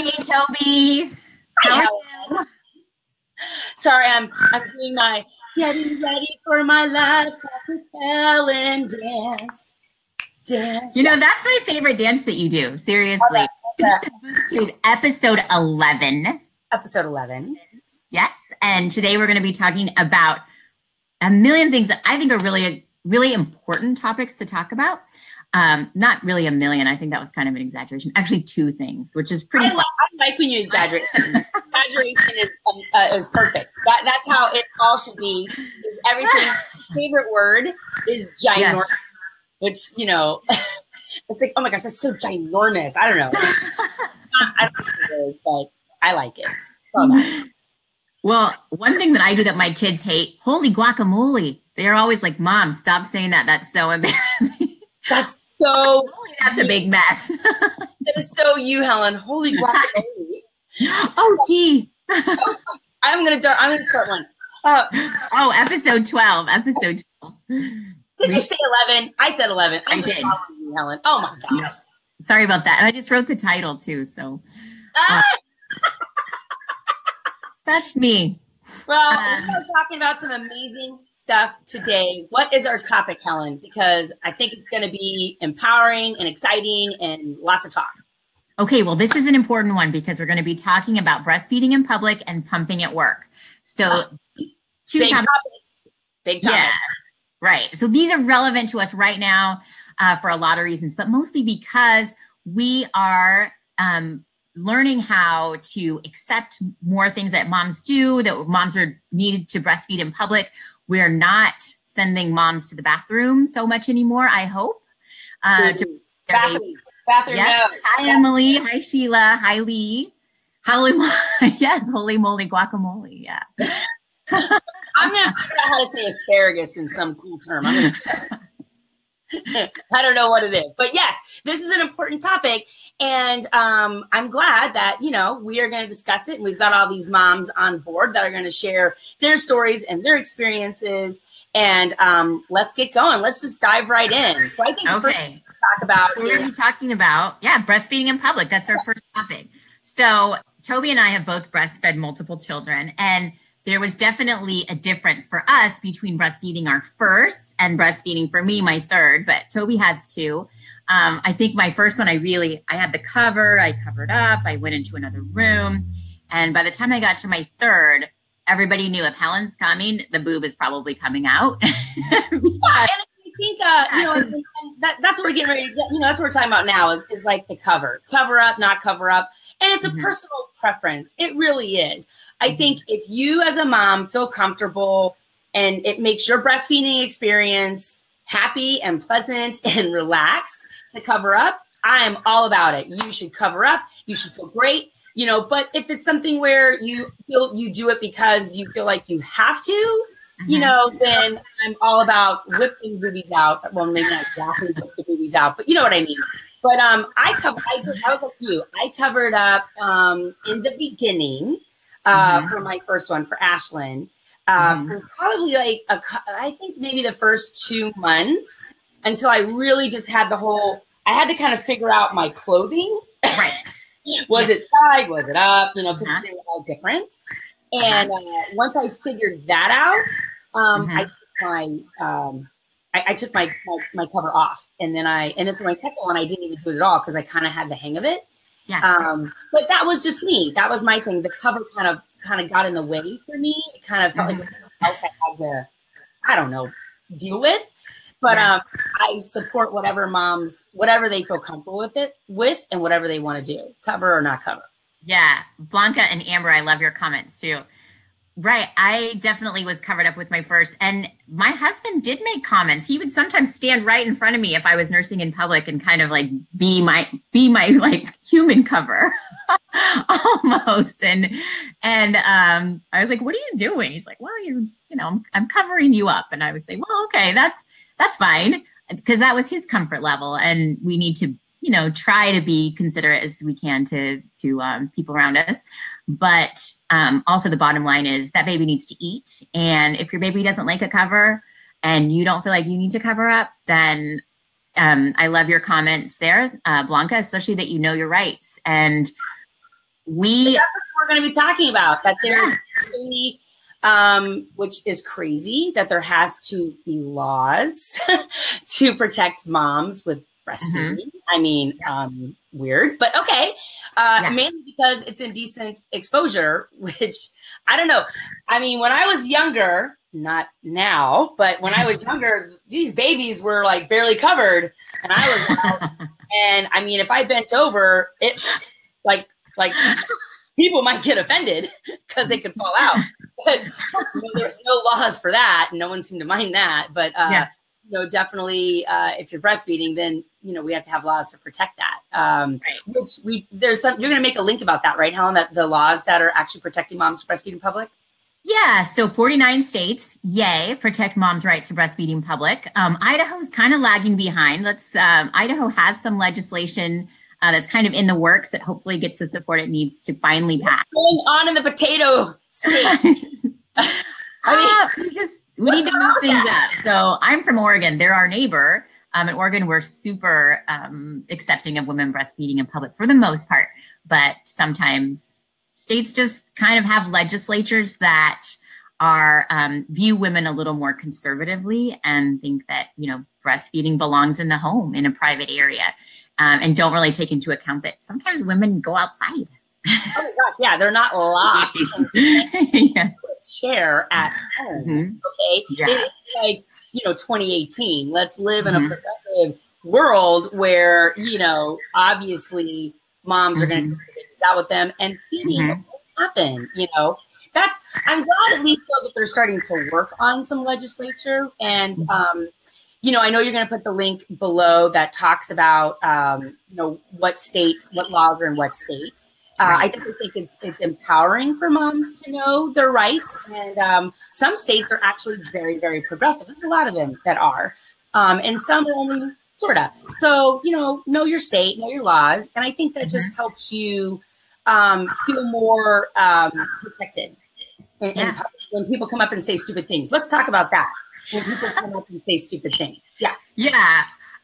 Hey, Tobi. How are you? Sorry, I'm doing my getting ready for my live talk with Helen dance. You know, that's my favorite dance that you do. Seriously. This is Boob Street, episode 11. Episode 11. Yes. And today we're going to be talking about a million things that I think are really, really important topics to talk about. Not really a million. I think that was kind of an exaggeration. Actually, two things, which is pretty fun. I like when you exaggerate. Exaggeration is perfect. That's how it all should be. Is everything. Favorite word is ginormous, yes. Which, you know, it's like, oh my gosh, that's so ginormous. I don't know. I don't know what it is, but I like it. So well, one thing that I do that my kids hate, holy guacamole. They're always like, Mom, stop saying that. That's so embarrassing. That's so. That's a big mess. That is so you, Helen. Holy guacamole. Oh, gee. I'm gonna start one. Episode 12. Episode 12. Did you say 11? I said 11. I did. You, Helen. Oh my gosh. Sorry about that. And I just wrote the title too. So that's me. Well, we're talking about some amazing stuff today. What is our topic, Helen? Because I think it's going to be empowering and exciting and lots of talk. Okay, well, this is an important one because we're going to be talking about breastfeeding in public and pumping at work. So two big topics. Big topic. Yeah, right. So these are relevant to us right now for a lot of reasons, but mostly because we are learning how to accept more things that moms do, that moms are needed to breastfeed in public. We're not sending moms to the bathroom so much anymore, I hope. Bathroom yes. No. Hi, Emily. Hi, Sheila. Hi, Lee. Holy yes, holy moly guacamole. Yeah. I'm going to figure out how to say asparagus in some cool term. I don't know what it is, but yes, this is an important topic. And I'm glad that, you know, we are going to discuss it. And we've got all these moms on board that are going to share their stories and their experiences. And let's get going. Let's just dive right in. So I think okay. Talk about. So we're going to be talking about, breastfeeding in public. That's our first topic. So Tobi and I have both breastfed multiple children. And there was definitely a difference for us between breastfeeding our first and breastfeeding for me, my third, but Tobi has two. I think my first one, I had the cover, I covered up, I went into another room. And by the time I got to my third, everybody knew if Helen's coming, the boob is probably coming out. Yeah, and I think, you know, that's what we're getting ready to get, you know, that's what we're talking about now is like the cover up, not cover up. And it's a personal preference. It really is. I think if you as a mom feel comfortable and it makes your breastfeeding experience happy and pleasant and relaxed to cover up, I am all about it. You should cover up. You should feel great, you know, but if it's something where you feel you do it because you feel like you have to, you know, then I'm all about whipping boobies out. Well, maybe not exactly whip the boobies out, but you know what I mean. But I was like you. I covered up in the beginning for my first one, for Ashlyn, for probably like, I think maybe the first 2 months until I really just had I had to kind of figure out my clothing. Right. Was it side? Was it up? You know, because they were all different. And once I figured that out, I took my cover off, and then for my second one, I didn't even do it at all because I kind of had the hang of it. Yeah. But that was just me. That was my thing. The cover kind of got in the way for me. It kind of felt like something else I had to, I don't know, deal with. But I support whatever they feel comfortable with, and whatever they want to do, cover or not cover. Yeah, Blanca and Amber, I love your comments too. Right. I definitely was covered up with my first, and my husband did make comments. He would sometimes stand right in front of me if I was nursing in public and kind of like be my like human cover almost. And I was like, what are you doing? He's like, well, I'm covering you up. And I would say, well, okay, that's fine. Because that was his comfort level. And we need to, you know, try to be considerate as we can to people around us. But also the bottom line is that baby needs to eat. And if your baby doesn't like a cover and you don't feel like you need to cover up, then I love your comments there, Blanca, especially that you know your rights. And we that's what we're going to be talking about. That there's really, which is crazy, that there has to be laws to protect moms with breastfeeding. I mean, weird, but okay. Mainly because it's indecent exposure, which I don't know. I mean, when I was younger, not now, but when I was younger, these babies were like barely covered, and I was out. And I mean, if I bent over, it like people might get offended because they could fall out. But there's no laws for that. No one seemed to mind that. But definitely, if you're breastfeeding, then we have to have laws to protect that. Which you're going to make a link about that, right, Helen? That the laws that are actually protecting moms to breastfeed in public. Yeah, so 49 states, yay, protect moms' rights to breastfeeding in public. Idaho's kind of lagging behind. Idaho has some legislation that's kind of in the works that hopefully gets the support it needs to finally pass. What's going on in the potato state? We need to move things up. So I'm from Oregon. They're our neighbor. In Oregon, we're super accepting of women breastfeeding in public for the most part, but sometimes states just kind of have legislatures that are view women a little more conservatively and think that, breastfeeding belongs in the home in a private area, and don't really take into account that sometimes women go outside. Oh my gosh, yeah, they're not locked in a chair at home. Okay, it's like 2018. Let's live in a progressive world where obviously moms are going to take babies out with them, and feeding won't happen. I'm glad at least though that they're starting to work on some legislature, and I know you're going to put the link below that talks about what laws are in what state. I definitely think it's empowering for moms to know their rights, and some states are actually very, very progressive. There's a lot of them that are, and some are only sort of. So know your state, know your laws, and I think that just helps you feel more protected. And when people come up and say stupid things, let's talk about that. When people come up and say stupid things, yeah.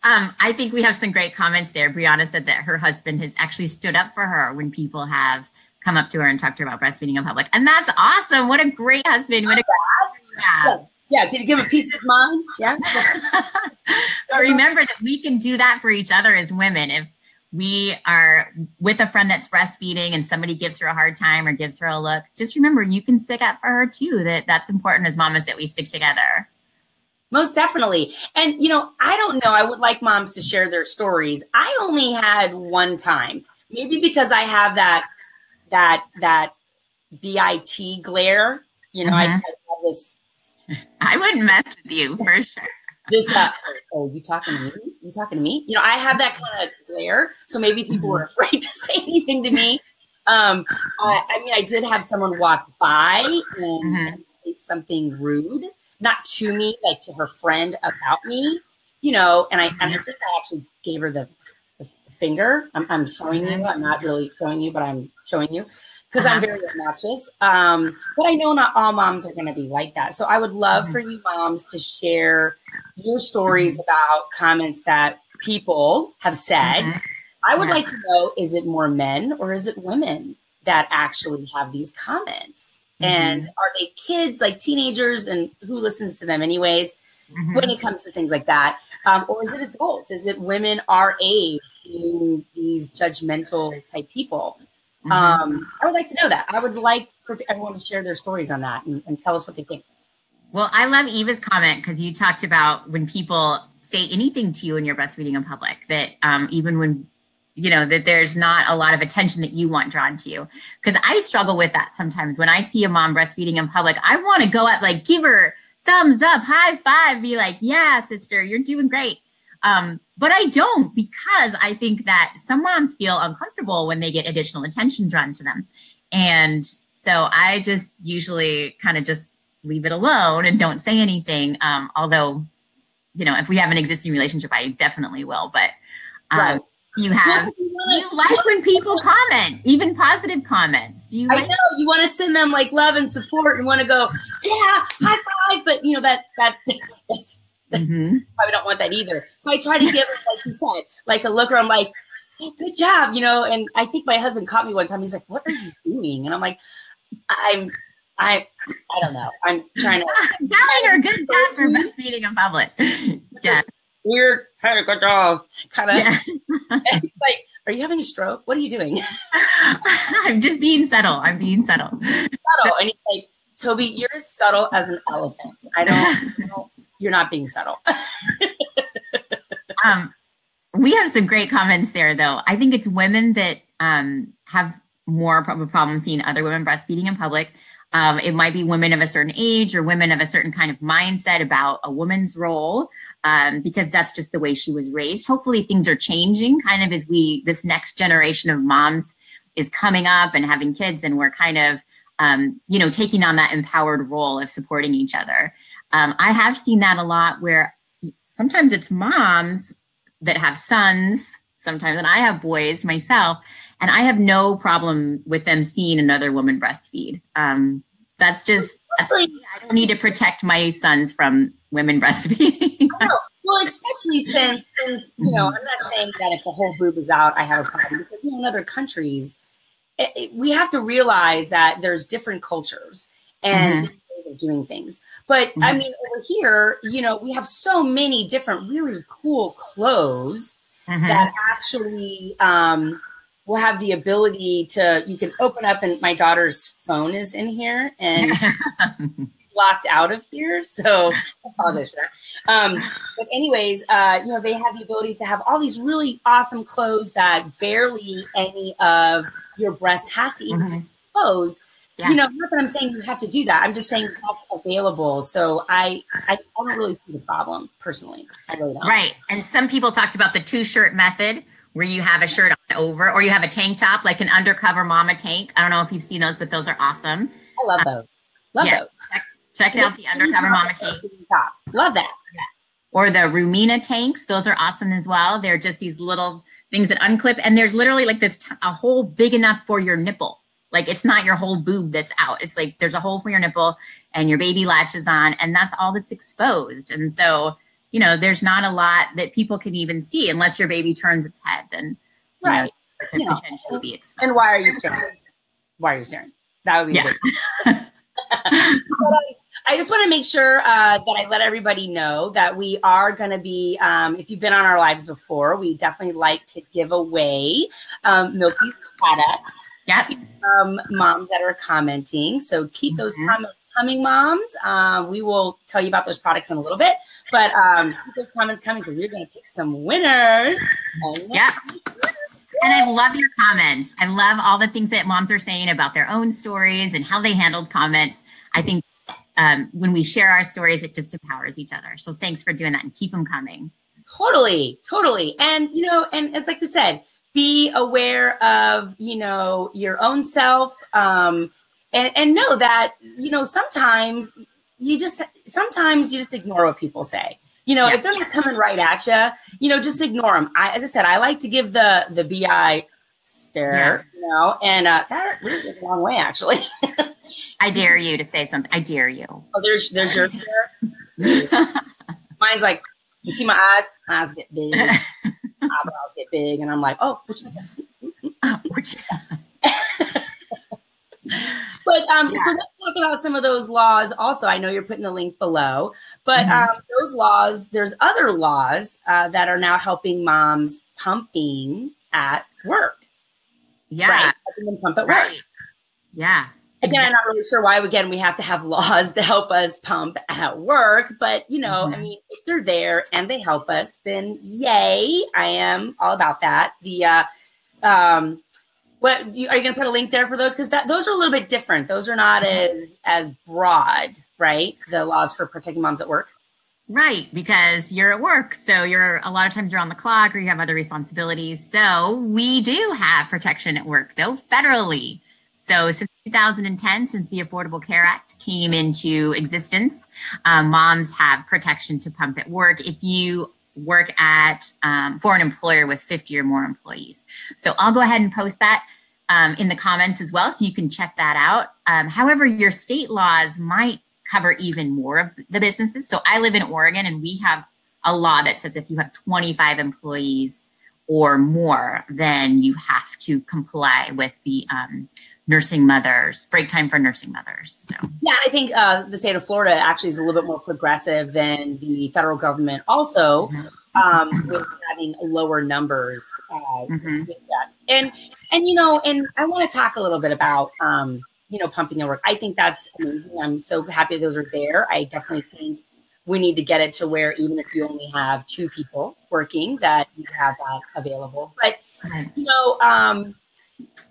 I think we have some great comments there. Brianna said that her husband has actually stood up for her when people have come up to her and talked to her about breastfeeding in public. And that's awesome. What a great husband. What a yeah. Did he give a peace of mind? Yeah. But remember that we can do that for each other as women. If we are with a friend that's breastfeeding and somebody gives her a hard time or gives her a look, just remember you can stick up for her too. That's important as mamas that we stick together. Most definitely. And, I don't know. I would like moms to share their stories. I only had one time, maybe because I have that BIT glare, I have this. I wouldn't mess with you for sure. You talking to me? You talking to me? I have that kind of glare. So maybe people were afraid to say anything to me. I did have someone walk by and say something rude. Not to me, like to her friend about me, and I think I actually gave her the finger. I'm showing you. I'm not really showing you, but I'm showing you because I'm very obnoxious. But I know not all moms are going to be like that. So I would love for you moms to share your stories about comments that people have said. I would like to know, is it more men or is it women that actually have these comments? And are they kids, like teenagers, and who listens to them anyways, when it comes to things like that? Or is it adults? Is it women our age being these judgmental type people? I would like to know that. I would like for everyone to share their stories on that and tell us what they think. Well, I love Eva's comment because you talked about when people say anything to you when you're breastfeeding in public, that even when that there's not a lot of attention that you want drawn to you. Because I struggle with that sometimes. When I see a mom breastfeeding in public, I want to go up, like, give her thumbs up, high five, be like, yeah, sister, you're doing great. But I don't, because I think that some moms feel uncomfortable when they get additional attention drawn to them. And so I just usually kind of just leave it alone and don't say anything. Although, if we have an existing relationship, I definitely will. But you like when people comment, even positive comments. Do you? I know you want to send them like love and support and want to go, yeah, high five. But that's probably don't want that either. So I try to give her, like you said, like a look where I'm like, good job, and I think my husband caught me one time. He's like, what are you doing? And I'm like, I don't know. I'm trying to telling her good job for breastfeeding in public. Yeah. Weird, hey, good job. Kind of Yeah. like, are you having a stroke? What are you doing? I'm just being subtle. I'm being subtle. Subtle. And he's like, Toby, you're as subtle as an elephant. You're not being subtle. We have some great comments there, though. I think it's women that have more of a problem seeing other women breastfeeding in public. It might be women of a certain age or women of a certain kind of mindset about a woman's role, because that's just the way she was raised. Hopefully things are changing kind of as this next generation of moms is coming up and having kids, and we're kind of, taking on that empowered role of supporting each other. I have seen that a lot where sometimes it's moms that have sons sometimes, and I have boys myself, and I have no problem with them seeing another woman breastfeed. That's just, I don't need to protect my sons from women breastfeeding. Well, especially since I'm not saying that if the whole boob is out, I have a problem, because in other countries, we have to realize that there's different cultures and ways of doing things. But I mean, over here, we have so many different really cool clothes that actually will have the ability you can open up, and my daughter's phone is in here and locked out of here. So I apologize for that. But anyways, they have the ability to have all these really awesome clothes that barely any of your breast has to even be exposed. Yeah. Not that I'm saying you have to do that. I'm just saying that's available. So I don't really see the problem personally. I really don't. Right. And some people talked about the 2-shirt method, where you have a shirt on over, or you have a tank top, like an undercover mama tank. I don't know if you've seen those, but those are awesome. I love those. Love those. Check out the undercover mama tank. Love that. Yeah. Or the Rumina tanks. Those are awesome as well. They're just these little things that unclip, and there's literally like a hole big enough for your nipple. Like, it's not your whole boob that's out. It's like there's a hole for your nipple and your baby latches on, and that's all that's exposed. And so, there's not a lot that people can even see unless your baby turns its head. Then, it could potentially be exposed. And why are you staring? That would be good. I just want to make sure that I let everybody know that we are going to be, if you've been on our lives before, we definitely like to give away Milky's products. Yeah. To moms that are commenting. So keep those comments coming, moms. We will tell you about those products in a little bit, but keep those comments coming, because we're going to pick some winners. Yeah. And I love your comments. I love all the things that moms are saying about their own stories and how they handled comments. I think when we share our stories, it just empowers each other. So thanks for doing that, and keep them coming. Totally. And, and as like we said, be aware of, your own self, and know that, sometimes you just ignore what people say. If they're not coming right at you, just ignore them. As I said, I like to give the BI stare, and that really goes a long way, actually. I dare you to say something. I dare you. Oh, there's yours there. Mine's like, you see my eyes? Eyes get big. Eyebrows get big, and I'm like, oh, what you say? But so let's talk about some of those laws. Also, I know you're putting the link below, but those laws, there's other laws that are now helping moms pumping at work. Yeah, right? Helping them pump at work. Yeah. Again, I'm not really sure why, we have to have laws to help us pump at work. But, I mean, if they're there and they help us, then yay, I am all about that. Are you going to put a link there for those? Because those are a little bit different. Those are not as broad, right? The laws for protecting moms at work. Right, because you're at work. So a lot of times you're on the clock, or you have other responsibilities. So we do have protection at work, though, federally. So since 2010, since the Affordable Care Act came into existence, moms have protection to pump at work if you work for an employer with 50 or more employees. So I'll go ahead and post that in the comments as well, so you can check that out. However, your state laws might cover even more of the businesses. So I live in Oregon, and we have a law that says if you have 25 employees or more, then you have to comply with the nursing mothers, break time for nursing mothers. So yeah, I think the state of Florida actually is a little bit more progressive than the federal government also, with having lower numbers with that. And and I want to talk a little bit about pumping at work. I think that's amazing. I'm so happy those are there. I definitely think we need to get it to where even if you only have 2 people working, that you have that available. But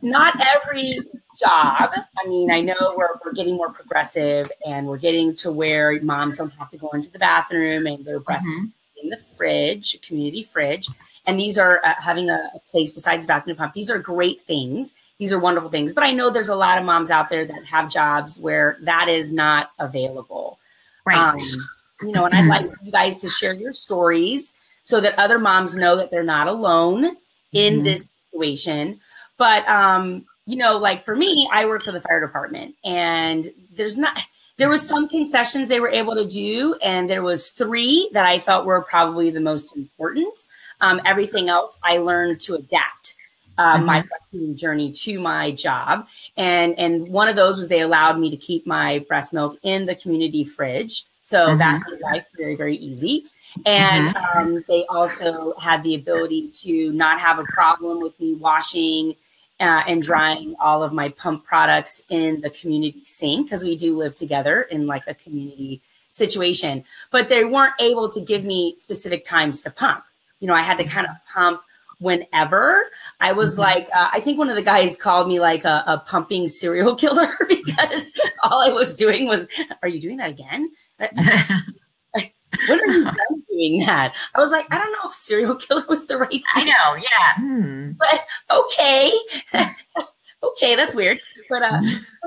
not every job. I mean, I know we're getting more progressive, and we're getting to where moms don't have to go into the bathroom and they're breastfeeding in the fridge, community fridge. And these are having a place besides the bathroom to pump. These are great things. These are wonderful things. But I know there's a lot of moms out there that have jobs where that is not available. Right. And I'd like you guys to share your stories so that other moms know that they're not alone in this situation. But, like for me, I work for the fire department, and there was some concessions they were able to do. And there was 3 that I felt were probably the most important. Everything else I learned to adapt my breastfeeding journey to my job. And one of those was they allowed me to keep my breast milk in the community fridge. So that made life very, very easy. And they also had the ability to not have a problem with me washing and drying all of my pump products in the community sink, because we do live together in like a community situation. But they weren't able to give me specific times to pump. I had to kind of pump whenever. I was like, I think one of the guys called me like a pumping serial killer because all I was doing was, are you doing that again? When are you done doing that? I was like, I don't know if serial killer was the right thing. I know, yeah. But okay. Okay, that's weird. But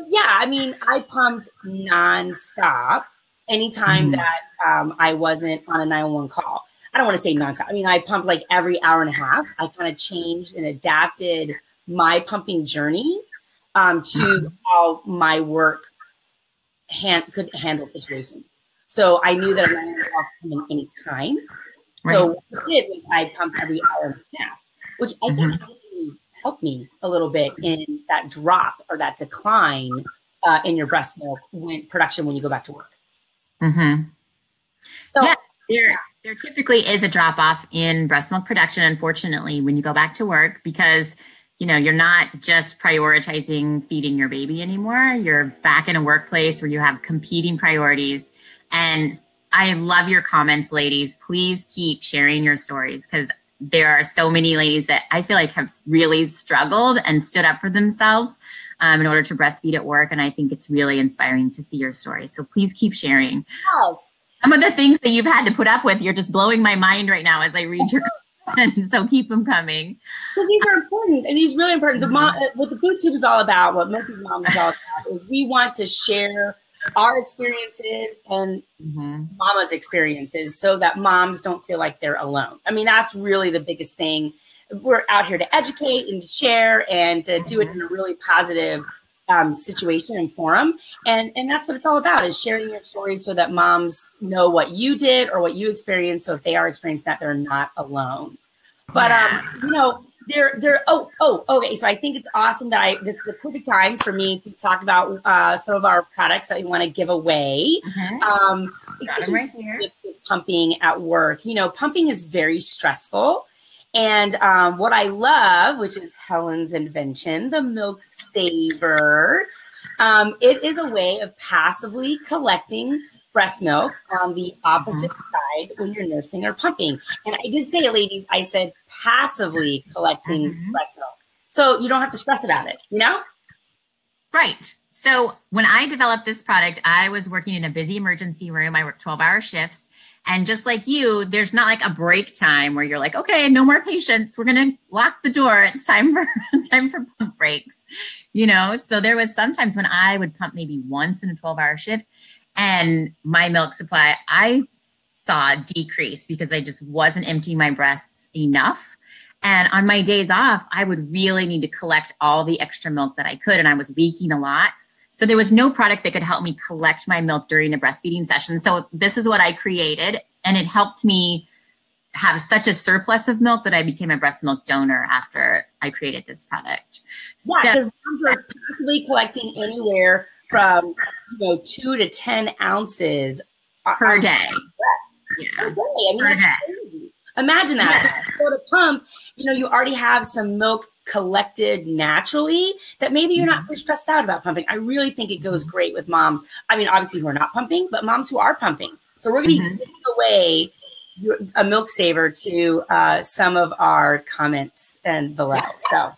yeah, I mean, I pumped nonstop anytime that I wasn't on a 911 call. I don't want to say nonstop. I mean, I pumped like every hour and a half. I kind of changed and adapted my pumping journey to how my work could handle situations. So I knew that I was coming any time. Right. So what I did was I pumped every hour and a half, which I think helped me a little bit in that drop or that decline in your breast milk production when you go back to work. So yeah, there typically is a drop off in breast milk production, unfortunately, when you go back to work, because you're not just prioritizing feeding your baby anymore. You're back in a workplace where you have competing priorities. And I love your comments, ladies. Please keep sharing your stories, because there are so many ladies that I feel like have really struggled and stood up for themselves in order to breastfeed at work. And I think it's really inspiring to see your stories. So please keep sharing. Yes. Some of the things that you've had to put up with, you're just blowing my mind right now as I read your comments. So keep them coming. Because these are important, and these really important. What the Boob Tube is all about, what Milky's Mom is all about, is we want to share our experiences and mama's experiences so that moms don't feel like they're alone. I mean, that's really the biggest thing. We're out here to educate and to share and to do it in a really positive situation and forum. And that's what it's all about, is sharing your stories so that moms know what you did or what you experienced. So if they are experiencing that, they're not alone. But, okay. So I think it's awesome that this is the perfect time for me to talk about some of our products that we want to give away. Especially right here. With pumping at work. Pumping is very stressful. And what I love, which is Helen's invention, the Milk Saver, it is a way of passively collecting breast milk on the opposite side when you're nursing or pumping. And I did say, ladies, I said passively collecting breast milk. So you don't have to stress about it, Right. So when I developed this product, I was working in a busy emergency room. I worked 12-hour shifts. And just like you, there's not like a break time where you're like, okay, no more patients. We're going to lock the door. It's time for pump breaks, So there was sometimes when I would pump maybe once in a 12-hour shift, and my milk supply, I saw decrease because I just wasn't emptying my breasts enough. And on my days off, I would really need to collect all the extra milk that I could. And I was leaking a lot. So there was no product that could help me collect my milk during a breastfeeding session. So this is what I created. And it helped me have such a surplus of milk that I became a breast milk donor after I created this product. Yeah, because moms are possibly collecting anywhere from 2 to 10 ounces per day. Yeah. Per day. I mean, that's crazy. Imagine that. So if you go to pump, you already have some milk collected naturally that maybe you're not so stressed out about pumping. I really think it goes great with moms. I mean, obviously who are not pumping, but moms who are pumping. So we're going to be giving away a milk saver to some of our comments and below. Yes. So,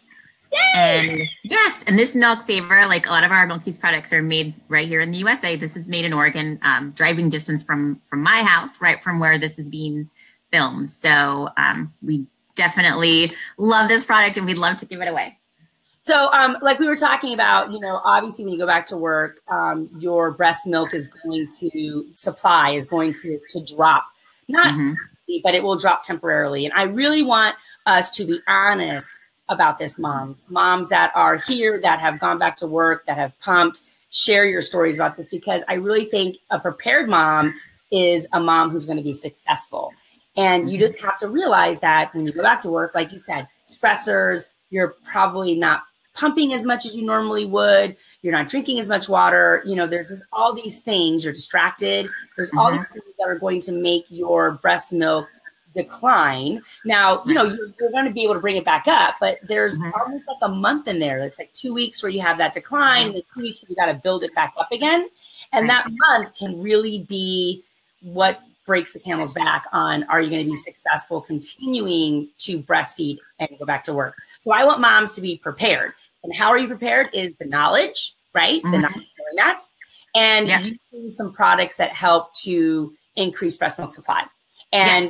yay! And this milk saver, like a lot of our Milky's products, are made right here in the USA. This is made in Oregon, driving distance from my house, right from where this is being filmed. So we definitely love this product, and we'd love to give it away. So like we were talking about, obviously when you go back to work, your breast milk is going to drop. Not, but it will drop temporarily. And I really want us to be honest about this, moms that are here, that have gone back to work, that have pumped. Share your stories about this, because I really think a prepared mom is a mom who's going to be successful. And you just have to realize that when you go back to work, like you said, stressors, you're probably not pumping as much as you normally would. You're not drinking as much water. There's just all these things. You're distracted. There's all these things that are going to make your breast milk decline. Now, you're going to be able to bring it back up, but there's almost like a month in there. It's like 2 weeks where you have that decline, and then 2 weeks where you got to build it back up again. And that month can really be what breaks the camel's back on, are you going to be successful continuing to breastfeed and go back to work? So I want moms to be prepared. And how are you prepared is the knowledge, right? The knowledge of that. And using some products that help to increase breast milk supply. And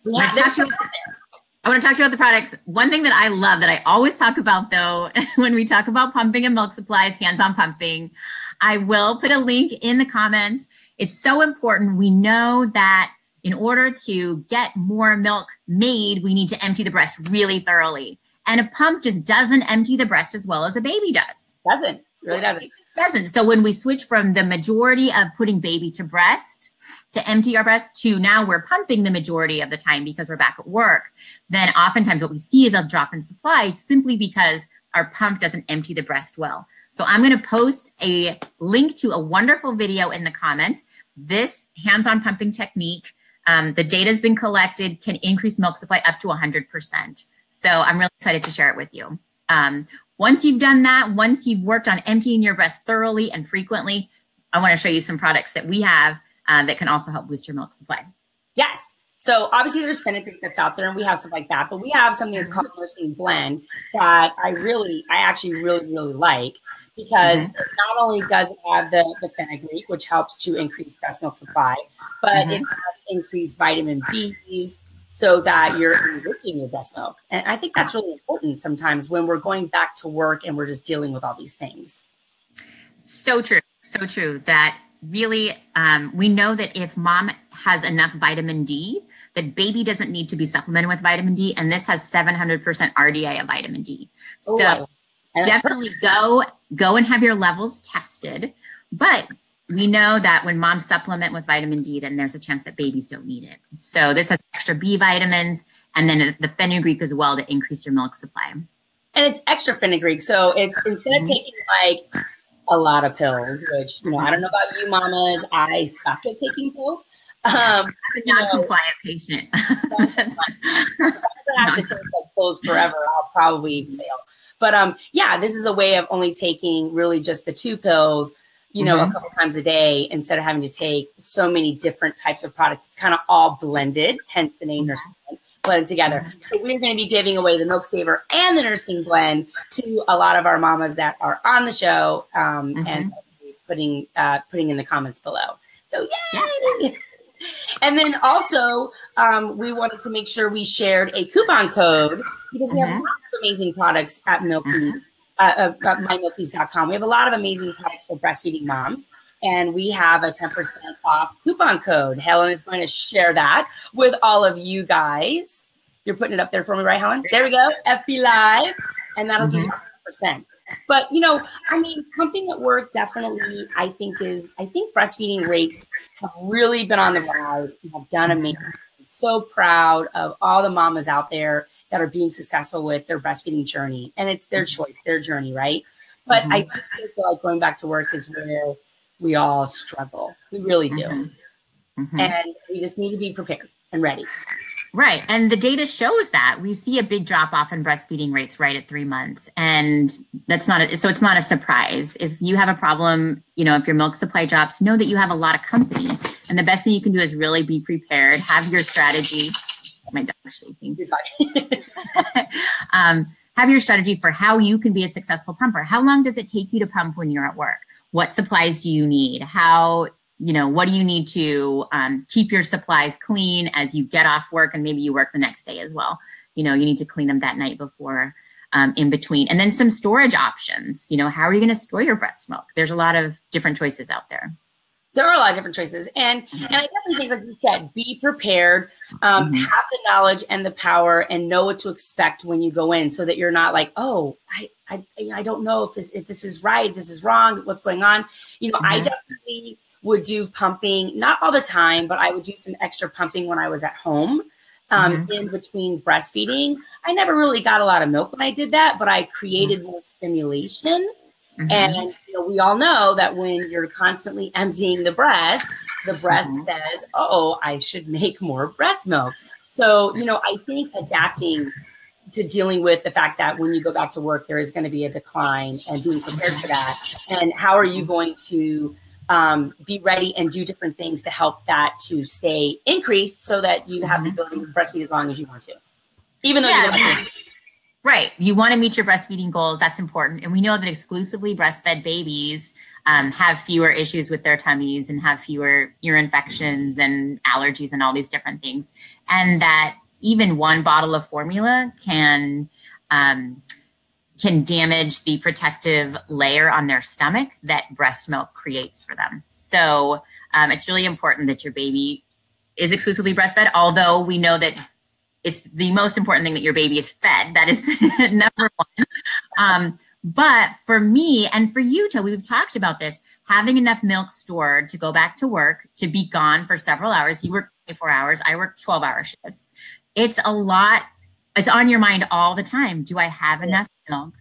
we have I want to talk to you about the products. One thing that I love that I always talk about, though, when we talk about pumping and milk supplies, hands-on pumping, I will put a link in the comments. It's so important. We know that in order to get more milk made, we need to empty the breast really thoroughly. And a pump just doesn't empty the breast as well as a baby does. Doesn't. Really doesn't. It just doesn't. So when we switch from the majority of putting baby to breast to empty our breast to now we're pumping the majority of the time because we're back at work, then oftentimes what we see is a drop in supply simply because our pump doesn't empty the breast well. So I'm going to post a link to a wonderful video in the comments. This hands-on pumping technique, the data has been collected, can increase milk supply up to 100%. So I'm really excited to share it with you. Once you've done that, once you've worked on emptying your breast thoroughly and frequently, I want to show you some products that we have that can also help boost your milk supply. Yes. So obviously there's fenugreek that's out there, and we have stuff like that, but we have something that's called Nursing Blend that I actually really like, because not only does it have the fenugreek, which helps to increase breast milk supply, but it has increased vitamin B's so that you're enriching your breast milk. And I think that's really important sometimes when we're going back to work and we're just dealing with all these things. So true. So true that really we know that if mom has enough vitamin D, that baby doesn't need to be supplemented with vitamin D. And this has 700% RDA of vitamin D. So definitely go and have your levels tested. But we know that when moms supplement with vitamin D, then there's a chance that babies don't need it. So this has extra B vitamins and then the fenugreek as well to increase your milk supply. And it's extra fenugreek. So it's instead of taking like a lot of pills, which, I don't know about you mamas, I suck at taking pills. I'm a non-compliant patient. If I have to take like pills forever, I'll probably fail. But this is a way of only taking really just the 2 pills, a couple times a day instead of having to take so many different types of products. It's kind of all blended, hence the name Nursing Blend, blended together. So we're going to be giving away the Milk Saver and the Nursing Blend to a lot of our mamas that are on the show and putting in the comments below. So yay! And then also, we wanted to make sure we shared a coupon code because we have lots of amazing products at Milky, mymilkies.com. We have a lot of amazing products for breastfeeding moms, and we have a 10% off coupon code. Helen is going to share that with all of you guys. You're putting it up there for me, right, Helen? There we go, FB Live, and that'll give you 100%. But, pumping at work definitely, I think breastfeeding rates have really been on the rise and have done amazing. so proud of all the mamas out there that are being successful with their breastfeeding journey. And it's their choice, their journey, right? But I do feel like going back to work is where we all struggle. We really do. And we just need to be prepared and ready. Right. And the data shows that we see a big drop off in breastfeeding rates right at 3 months. And so it's not a surprise. If you have a problem, if your milk supply drops, know that you have a lot of company. And the best thing you can do is really be prepared, have your strategy. My dog's shaking. Have your strategy for how you can be a successful pumper. How long does it take you to pump when you're at work? What supplies do you need? What do you need to keep your supplies clean as you get off work, and maybe you work the next day as well. You need to clean them that night before, in between. And then some storage options. How are you going to store your breast milk? There's a lot of different choices out there. There are a lot of different choices. And I definitely think, like you said, be prepared, have the knowledge and the power, and know what to expect when you go in, so that you're not like, oh, I don't know if this is right, if this is wrong, what's going on. I definitely would do pumping, not all the time, but I would do some extra pumping when I was at home, in between breastfeeding. I never really got a lot of milk when I did that, but I created more stimulation. And we all know that when you're constantly emptying the breast says, oh, I should make more breast milk. So, I think adapting to dealing with the fact that when you go back to work, there is going to be a decline, and being prepared for that. And how are you going to be ready and do different things to help that to stay increased, so that you have the ability to breastfeed as long as you want to, even though you don't. Right. You want to meet your breastfeeding goals. That's important. And we know that exclusively breastfed babies have fewer issues with their tummies and have fewer ear infections and allergies and all these different things. And that even one bottle of formula can damage the protective layer on their stomach that breast milk creates for them. So it's really important that your baby is exclusively breastfed, although we know that it's the most important thing that your baby is fed. That is number one. But for me and for you, Tobi, we've talked about this, having enough milk stored to go back to work, to be gone for several hours. You work 24 hours. I work 12-hour shifts. It's a lot. It's on your mind all the time. Do I have enough milk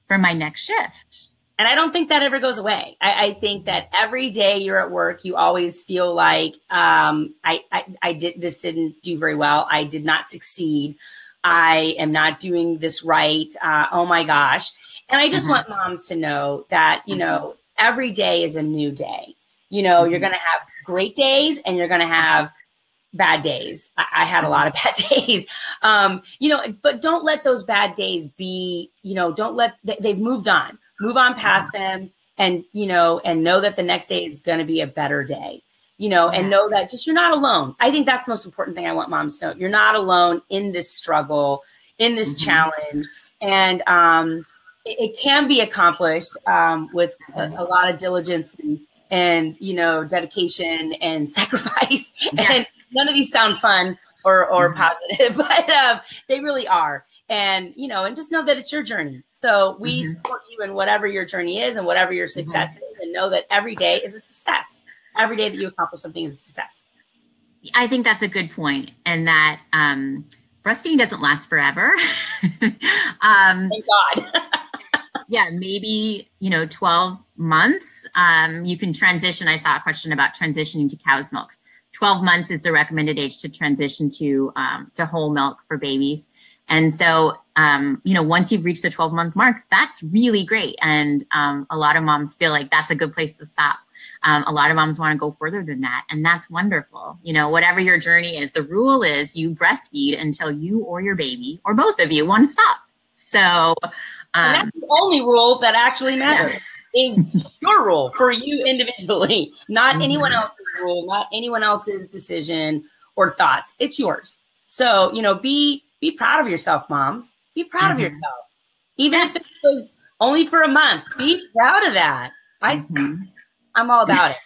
for my next shift? And I don't think that ever goes away. I think that every day you're at work, you always feel like this didn't do very well. I did not succeed. I am not doing this right. Oh my gosh. And I just want moms to know that, every day is a new day. You're going to have great days and you're going to have bad days. I had a lot of bad days, but don't let those bad days be, they've moved on. Move on past them, and and know that the next day is going to be a better day, and know that you're not alone. I think that's the most important thing I want moms to know. You're not alone in this struggle, in this challenge, and it can be accomplished with a lot of diligence and dedication and sacrifice. And none of these sound fun or positive, but they really are. And, and just know that it's your journey. So we support you in whatever your journey is and whatever your success is, and know that every day is a success. Every day that you accomplish something is a success. I think that's a good point. And that breastfeeding doesn't last forever. Thank God. Maybe, 12 months. You can transition. I saw a question about transitioning to cow's milk. 12 months is the recommended age to transition to whole milk for babies. And so, once you've reached the 12-month mark, that's really great. And a lot of moms feel like that's a good place to stop. A lot of moms want to go further than that. And that's wonderful. Whatever your journey is, the rule is you breastfeed until you or your baby or both of you want to stop. So and that's the only rule that actually matters. Is your rule for you individually, not anyone else's rule, not anyone else's decision or thoughts. It's yours. So, be proud of yourself, moms. Be proud of yourself. Even if it was only for a month, be proud of that. I'm all about it.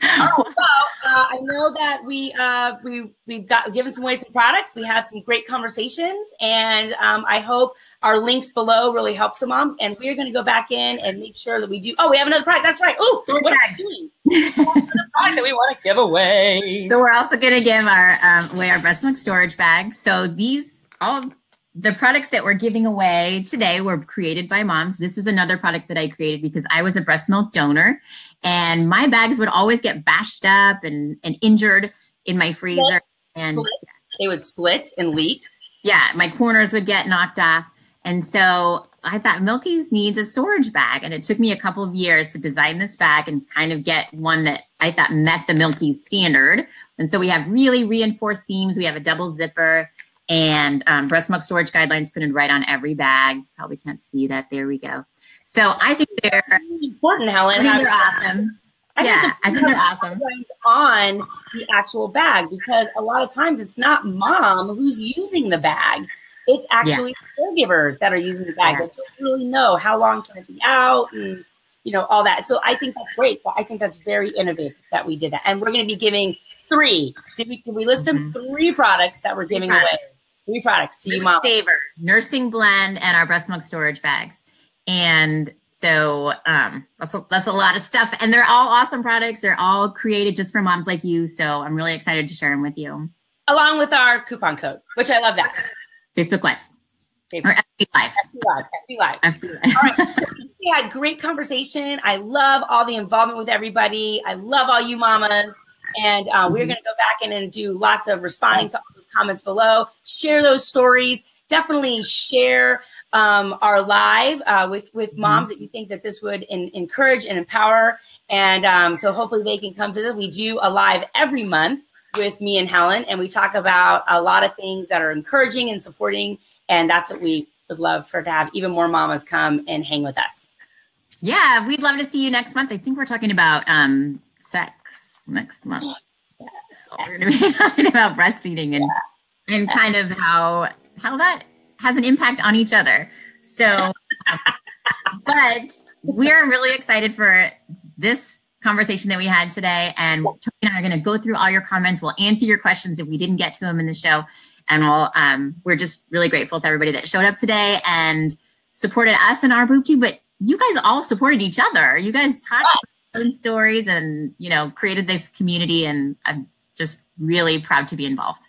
Oh, well, I know that we've got given some away some products. We had some great conversations, and I hope our links below really help some moms. And we're going to go back in and make sure that we do. Oh, we have another product. That's right. Oh, what are we doing? Another product that we want to give away. So we're also going to give away our breast milk storage bags. So these all the products that we're giving away today were created by moms. This is another product that I created because I was a breast milk donor, and my bags would always get bashed up and injured in my freezer. And they would split and leak. Yeah, my corners would get knocked off. And so I thought Milky's needs a storage bag. And it took me a couple of years to design this bag and kind of get one that I thought met the Milky's standard. And so we have really reinforced seams. We have a double zipper. And breast milk storage guidelines printed right on every bag. Probably can't see that. There we go. So I think they're really important, Helen. I think they're awesome. I think they're awesome on the actual bag, because a lot of times it's not mom who's using the bag. It's actually caregivers that are using the bag that don't really know how long can it be out and all that. So I think that's great. But I think that's very innovative that we did that. And we're going to be giving 3. Did we list them? 3 products that we're giving away. 3 products to you, mom. Saver, nursing blend, and our breast milk storage bags. And so that's a lot of stuff. And they're all awesome products. They're all created just for moms like you. So I'm really excited to share them with you. Along with our coupon code, which I love that. Facebook Live. Or FB Live. FB Live. All right. We had great conversation. I love all the involvement with everybody. I love all you mamas. And we're going to go back in and do lots of responding to all those comments below. Share those stories. Definitely share our live with moms that you think that this would encourage and empower. And so hopefully they can come visit. We do a live every month with me and Helen, and we talk about a lot of things that are encouraging and supporting. And that's what we would love to have even more mamas come and hang with us. Yeah, we'd love to see you next month. I think we're talking about sex next month. Yes. We're going to be talking about breastfeeding and kind of how that has an impact on each other. So, but we're really excited for this conversation that we had today. And Tobi and I are going to go through all your comments. We'll answer your questions if we didn't get to them in the show. And we're just really grateful to everybody that showed up today and supported us and our boob tube. But you guys all supported each other. You guys talked about own stories and, created this community. And I'm just really proud to be involved.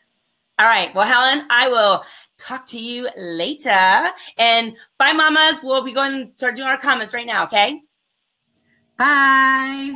All right. Well, Helen, I will talk to you later. And bye, mamas. We'll be going to start doing our comments right now. Okay. Bye.